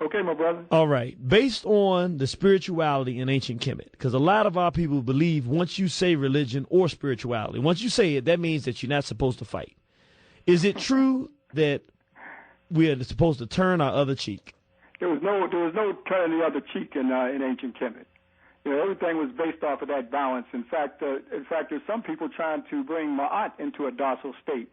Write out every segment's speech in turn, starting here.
Okay, my brother. All right. Based on the spirituality in ancient Kemet, because a lot of our people believe once you say religion or spirituality, once you say it, that means that you're not supposed to fight. Is it true that we are supposed to turn our other cheek? There was no turning the other cheek in ancient Kemet. Everything was based off of that balance. In fact, there's some people trying to bring Ma'at into a docile state.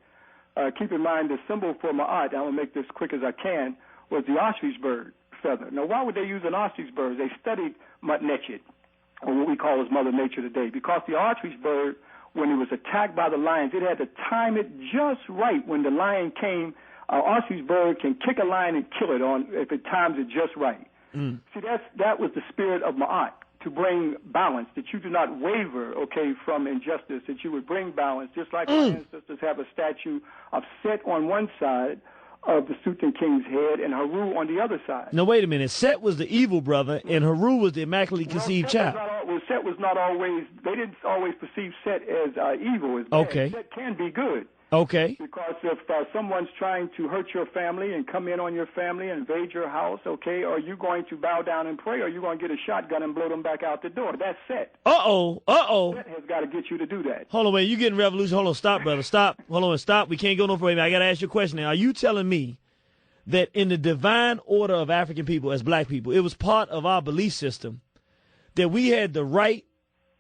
Keep in mind the symbol for Ma'at, I will make this quick as I can, was the ostrich bird feather. Now, why would they use an ostrich bird? They studied Mutnechet, or what we call as Mother Nature today, because the ostrich bird, when it was attacked by the lions, it had to time it just right when the lion came. An ostrich bird can kick a lion and kill it if it times it just right. See, that was the spirit of Ma'at, to bring balance, that you do not waver, from injustice, that you would bring balance, just like our ancestors have a statue of Set on one side of the Sutan king's head and Haru on the other side. No, wait a minute. Set was the evil brother, and Haru was the immaculately conceived child. Set was not always, they didn't always perceive Set as evil, as bad. Okay. Set can be good. Okay. Because if someone's trying to hurt your family and come in on your family and invade your house, are you going to bow down and pray, or are you going to get a shotgun and blow them back out the door? That's Set. Set has got to get you to do that. Hold on, wait. You getting revolution? Hold on, stop, brother. Stop. Hold on, stop. We can't go no further. I got to ask you a question now. Are you telling me that in the divine order of African people as black people, it was part of our belief system that we had the right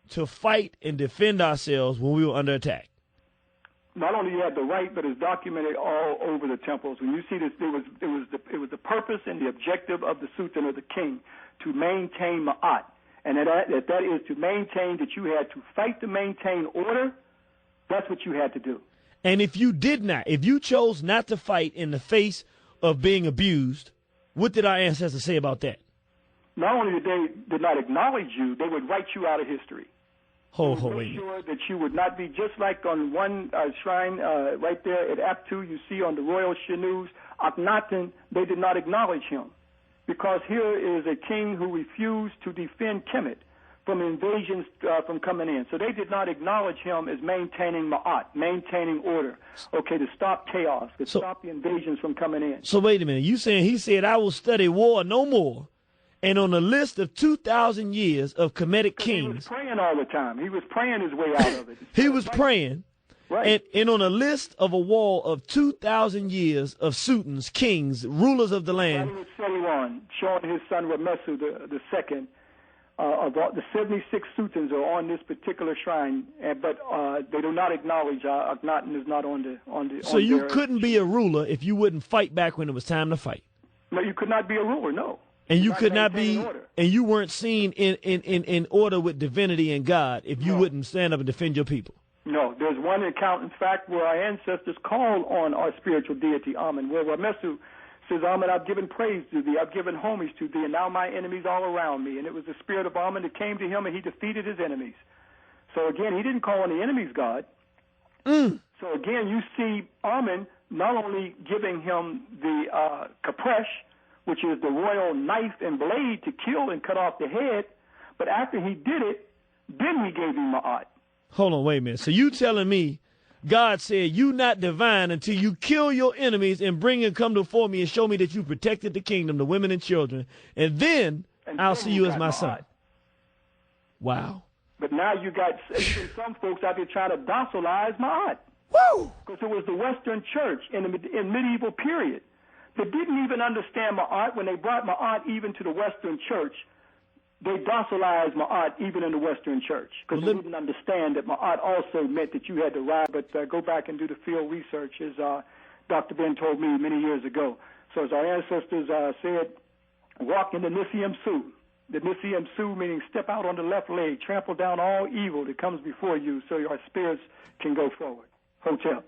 to fight and defend ourselves when we were under attack? Not only you had the right, but it's documented all over the temples. When you see this, it was the purpose and the objective of the Sultan or the king to maintain Ma'at, and that is to maintain that you had to fight to maintain order. That's what you had to do. And if you did not, if you chose not to fight in the face of being abused, what did our ancestors say about that? Not only did not acknowledge you, they would write you out of history. Make sure that you would not be, just like on one shrine right there at Aptu, you see on the royal Shinus, Akhenaten, they did not acknowledge him. Because here is a king who refused to defend Kemet from invasions from coming in. So they did not acknowledge him as maintaining Ma'at, maintaining order, to stop chaos, to stop the invasions from coming in. So wait a minute, you saying he said, I will study war no more. And on a list of 2,000 years of Kemetic kings. He was praying all the time. He was praying his way out of it. He was praying. Right. And on a list of a wall of 2,000 years of Sultans, kings, rulers of the land. He was Setiwan, showing his son Ramesu the second. Of the 76 Sultans are on this particular shrine, but they do not acknowledge Akhenaten is not on the. So you couldn't be a ruler if you wouldn't fight back when it was time to fight. No, you could not be a ruler. No. And you could not be, and you weren't seen in order with divinity and God if you wouldn't stand up and defend your people. No, there's one account, in fact, where our ancestors called on our spiritual deity, Amen, where Ramesu says, Amen, I've given praise to thee, I've given homage to thee, and now my enemies all around me. And it was the spirit of Amen that came to him, and he defeated his enemies. So again, he didn't call on the enemy's God. So again, you see Amen not only giving him the Kapresh, which is the royal knife and blade to kill and cut off the head, but after he did it, then he gave him Ma'at. Hold on, wait a minute. So you telling me God said you not divine until you kill your enemies and bring and come before me and show me that you protected the kingdom, the women and children, and then I'll see you as my son. Wow. But now you got some folks out there trying to docilize Ma'at. Woo! Because it was the Western church in medieval period that didn't even understand Ma'at. When they brought Ma'at even to the Western church, they docilized Ma'at even in the Western church because they didn't understand that Ma'at also meant that you had to ride. But go back and do the field research, as Dr. Ben told me many years ago. So as our ancestors said, walk in the Nisiyam Su. The Nisiyam Su meaning step out on the left leg, trample down all evil that comes before you so your spirits can go forward. Hotel.